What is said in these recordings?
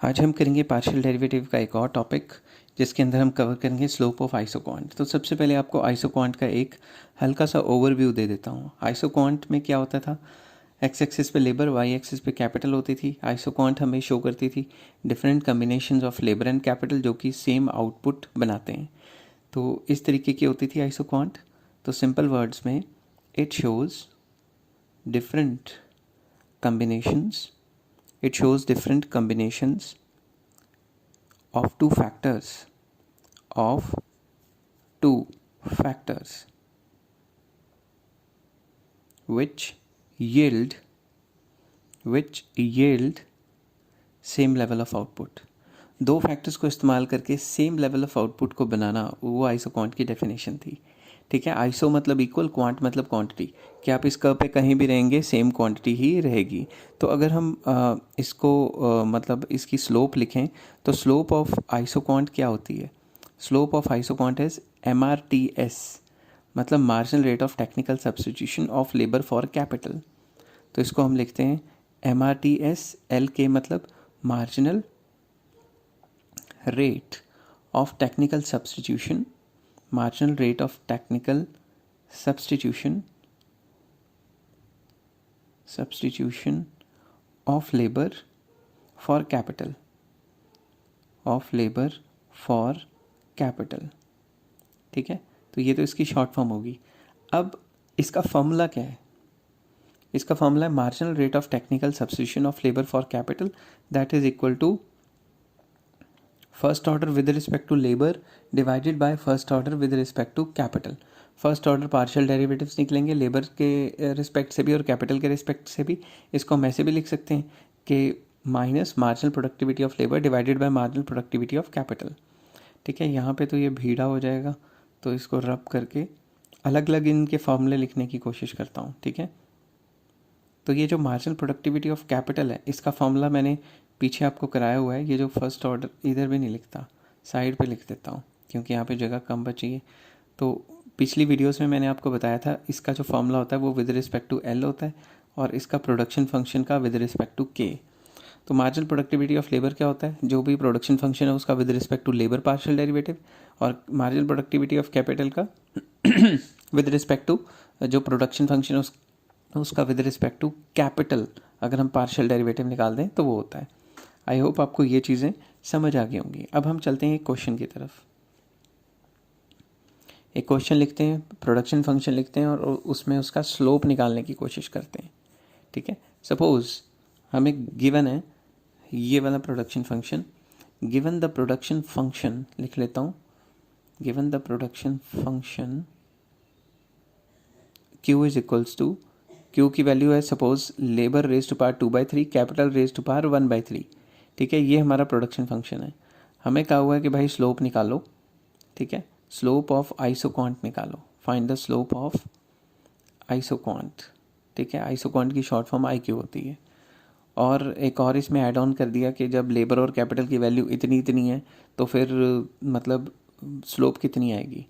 आज हम करेंगे पार्शियल डेरिवेटिव का एक और टॉपिक, जिसके अंदर हम कवर करेंगे स्लोप ऑफ आइसोक्वांट। तो सबसे पहले आपको आइसोक्वांट का एक हल्का सा ओवरव्यू दे देता हूँ। आइसोक्वांट में क्या होता था, एक्स एक्सिस पे लेबर, वाई एक्सिस पे कैपिटल होती थी। आइसोक्वांट हमें शो करती थी different combinations of labour and capital जो कि सेम आउटपुट बनाते हैं। तो इस तरीके की होती थी आइसोक्वांट। तो सिंपल वर्ड्स में it shows different combinations it shows different combinations of two factors of two factors which yield same level of output। दो फैक्टर्स को इस्तेमाल करके सेम लेवल ऑफ आउटपुट को बनाना, वो आइसोक्वांट की डेफिनेशन थी। ठीक है, आइसो मतलब इक्वल, क्वांट मतलब क्वांटिटी, कि आप इस कर्व पे कहीं भी रहेंगे सेम क्वांटिटी ही रहेगी। तो अगर हम इसको मतलब इसकी स्लोप लिखें तो स्लोप ऑफ आइसोक्वांट क्या होती है? Slope of isoquant is MRTS, मतलब marginal rate of technical substitution of labour for capital. तो इसको हम लिखते हैं MRTS, LK मतलब marginal rate of technical substitution, marginal rate of technical substitution of labor for capital, ठीक है। तो ये तो इसकी शॉर्ट फॉर्म होगी। अब इसका फॉर्मूला क्या है? इसका फॉर्मूला है marginal rate of technical substitution of labour for capital, that is equal to first order with respect to labour divided by first order with respect to capital. First order partial derivatives निकलेंगे labour के respect से भी और capital के respect से भी। इसको हम ऐसे भी लिख सकते हैं कि minus marginal productivity of labour divided bye marginal productivity of capital. ठीक है, यहाँ पे तो ये भीड़ा हो जाएगा, तो इसको रब करके अलग अलग इनके फॉर्मूले लिखने की कोशिश करता हूँ। ठीक है, तो ये जो मार्जिनल प्रोडक्टिविटी ऑफ कैपिटल है, इसका फॉर्मूला मैंने पीछे आपको कराया हुआ है। ये जो फर्स्ट ऑर्डर इधर भी नहीं लिखता, साइड पे लिख देता हूँ क्योंकि यहाँ पे जगह कम बची है। तो पिछली वीडियोस में मैंने आपको बताया था इसका जो फॉर्मूला होता है वो विद रिस्पेक्ट टू एल होता है और इसका प्रोडक्शन फंक्शन का विद रिस्पेक्ट टू के। तो मार्जिनल प्रोडक्टिविटी ऑफ लेबर क्या होता है? जो भी प्रोडक्शन फंक्शन है उसका with respect to labour partial derivative, और मार्जिनल प्रोडक्टिविटी ऑफ कैपिटल का विद रिस्पेक्ट टू जो प्रोडक्शन फंक्शन है उसका विद रिस्पेक्ट टू कैपिटल। अगर हम पार्शियल डेरिवेटिव निकाल दें तो वो होता है। आई होप आपको ये चीज़ें समझ आ गई होंगी। अब हम चलते हैं एक क्वेश्चन की तरफ। एक क्वेश्चन लिखते हैं, प्रोडक्शन फंक्शन लिखते हैं और उसमें उसका स्लोप निकालने की कोशिश करते हैं। ठीक है, सपोज हमें गिवन है ये वाला production function. Given the production function लिख लेता हूँ, given the production function Q is equals to, Q की वैल्यू है suppose labour raise to power 2/3, capital raise to power 1/3। ठीक है, ये हमारा प्रोडक्शन फंक्शन है। हमें कहा हुआ है कि भाई स्लोप निकालो। ठीक है, स्लोप ऑफ आइसोक्वांट निकालो, find the slope of isoquant. ठीक है, आइसोक्वांट की शॉर्ट फॉर्म IQ होती है। और एक और इसमें ऐड ऑन कर दिया कि जब लेबर और कैपिटल की वैल्यू इतनी है तो फिर मतलब स्लोप कितनी आएगी।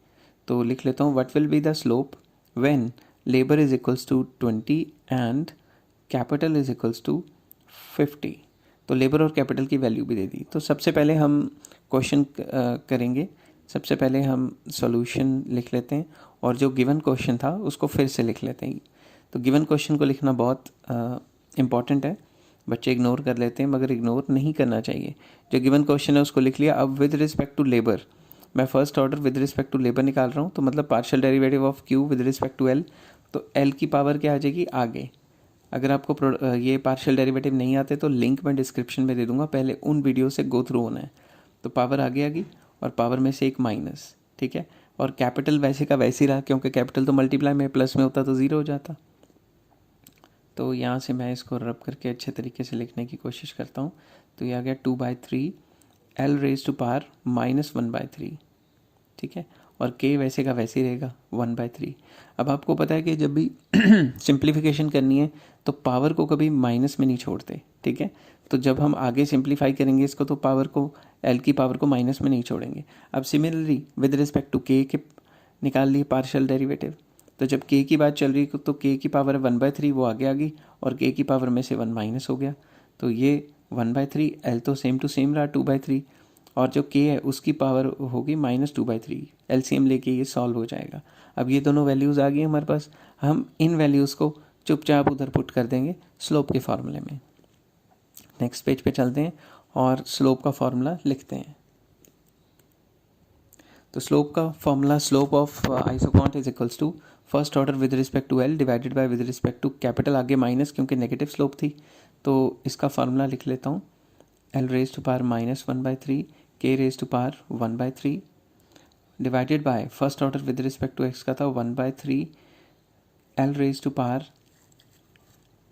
तो लिख लेता हूँ what will be the slope when labour is equals to 20 and capital is equals to 50। तो लेबर और कैपिटल की वैल्यू भी दे दी। तो सबसे पहले हम क्वेश्चन करेंगे, सबसे पहले हम सॉल्यूशन लिख लेते हैं और जो गिवन क्वेश्चन था उसको फिर से लिख लेते हैं। तो गिवन क्वेश्चन को लिखना बहुत इम्पॉर्टेंट है, बच्चे इग्नोर कर लेते हैं मगर इग्नोर नहीं करना चाहिए। जो गिवन क्वेश्चन है उसको लिख लिया। अब विद रिस्पेक्ट टू लेबर, मैं first order with respect to labour निकाल रहा हूँ, तो मतलब partial derivative of Q with respect to L। तो L की पावर क्या आ जाएगी आगे। अगर आपको ये पार्शियल डेरिवेटिव नहीं आते तो लिंक मैं डिस्क्रिप्शन में दे दूंगा, पहले उन वीडियो से गो थ्रू होना है। तो पावर आगे आ गई और पावर में से एक माइनस। ठीक है, और कैपिटल वैसे का वैसे ही रहा क्योंकि कैपिटल तो मल्टीप्लाई में प्लस में होता तो ज़ीरो हो जाता। तो यहाँ से मैं इसको रब करके अच्छे तरीके से लिखने की कोशिश करता हूँ। तो ये आ गया 2/3 L रेज टू पावर -1/3। ठीक है, और K वैसे का वैसे ही रहेगा 1/3। अब आपको पता है कि जब भी सिंप्लीफिकेशन करनी है तो पावर को कभी माइनस में नहीं छोड़ते। ठीक है, तो जब हम आगे सिंप्लीफाई करेंगे इसको तो पावर को, L की पावर को माइनस में नहीं छोड़ेंगे। अब similarly with respect to K के निकाल लिए पार्शियल डेरिवेटिव। तो जब K की बात चल रही तो K की पावर 1/3 वो आगे आ गई और K की पावर में से 1 माइनस हो गया। तो ये 1/3, L तो सेम टू सेम रहा 2/3, और जो K है उसकी पावर होगी -2/3। LCM लेके ये सॉल्व हो जाएगा। अब ये दोनों वैल्यूज़ आ गई हमारे पास, हम इन वैल्यूज़ को चुपचाप उधर पुट कर देंगे स्लोप के फार्मूले में। नेक्स्ट पेज पे चलते हैं और स्लोप का फार्मूला लिखते हैं। तो स्लोप का formula, slope of isoquant is equals to first order with respect to L divided by with respect to capital, आगे माइनस क्योंकि नेगेटिव स्लोप थी, तो इसका फार्मूला लिख लेता हूँ, एल रेज टू पावर -1/3 के raise to power 1/3 divided by first order with respect to X का था 1/3 एल रेज टू पावर,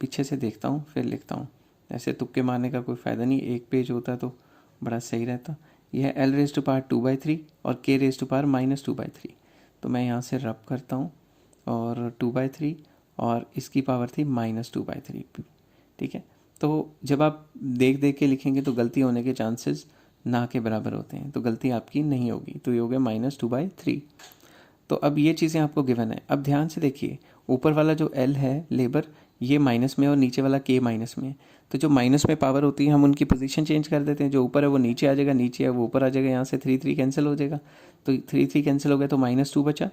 पीछे से देखता हूँ फिर लिखता हूँ, ऐसे तुक्के मारने का कोई फ़ायदा नहीं, एक पेज होता तो बड़ा सही रहता। यह एल रेज टू पावर 2/3 और के रेज टू पावर -2/3, तो मैं यहाँ से रब करता हूँ और 2/3 और इसकी पावर थी -2/3, ठीक है। तो जब आप देख देख के लिखेंगे तो गलती होने के चांसेस ना के बराबर होते हैं, तो गलती आपकी नहीं होगी, तो ये हो गया -2/3। तो अब ये चीज़ें आपको गिवन है। अब ध्यान से देखिए, ऊपर वाला जो L है लेबर, ये माइनस में और नीचे वाला K माइनस में, तो जो माइनस में पावर होती है हम उनकी पोजीशन चेंज कर देते हैं, जो ऊपर है वो नीचे आ जाएगा, नीचे है वो ऊपर आ जाएगा, यहाँ से 3 कैंसिल हो जाएगा, तो 3 कैंसिल हो गया तो -2 बचा,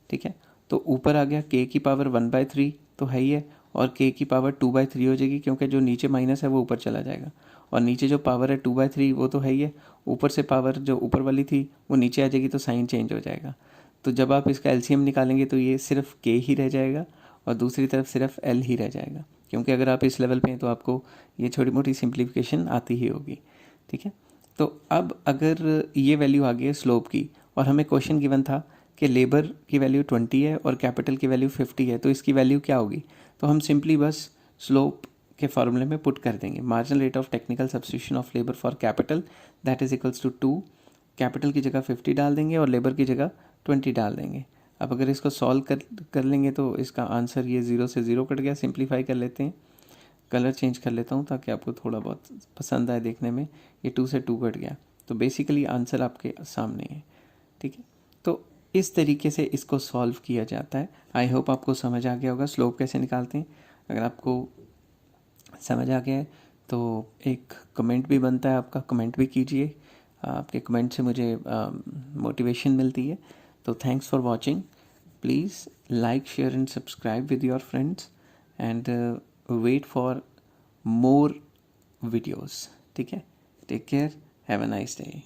ठीक है। तो ऊपर आ गया K की पावर 1/3 तो है ही है, और K की पावर 2/3 हो जाएगी क्योंकि जो नीचे माइनस है वो ऊपर चला जाएगा, और नीचे जो पावर है 2/3 वो तो है ही है, ऊपर से पावर जो ऊपर वाली थी वो नीचे आ जाएगी, तो साइन चेंज हो जाएगा। तो जब आप इसका एलसीएम निकालेंगे तो ये सिर्फ K ही रह जाएगा और दूसरी तरफ सिर्फ L ही रह जाएगा, क्योंकि अगर आप इस लेवल पे हैं तो आपको ये छोटी मोटी सिंप्लीफिकेशन आती ही होगी, ठीक है। तो अब अगर ये वैल्यू आ गई है स्लोप की और हमें क्वेश्चन गिवन था कि लेबर की वैल्यू 20 है और कैपिटल की वैल्यू 50 है, तो इसकी वैल्यू क्या होगी, तो हम सिंपली बस स्लोप के फार्मूले में पुट कर देंगे, marginal rate of technical substitution of labour for capital that is equals to 2, capital की जगह 50 डाल देंगे और लेबर की जगह 20 डाल देंगे। अब अगर इसको सॉल्व कर लेंगे तो इसका आंसर ये 0 से 0 कट गया। सिंप्लीफाई कर लेते हैं, कलर चेंज कर लेता हूँ ताकि आपको थोड़ा बहुत पसंद आए देखने में, ये 2 से 2 कट गया, तो बेसिकली आंसर आपके सामने है, ठीक है। तो इस तरीके से इसको सॉल्व किया जाता है। आई होप आपको समझ आ गया होगा स्लोप कैसे निकालते हैं। अगर आपको समझ आ गया है तो एक कमेंट भी बनता है आपका, कमेंट भी कीजिए, आपके कमेंट से मुझे मोटिवेशन मिलती है। तो thanks for watching, please like share and subscribe with your friends and wait for more videos, ठीक है। Take care, have a nice day.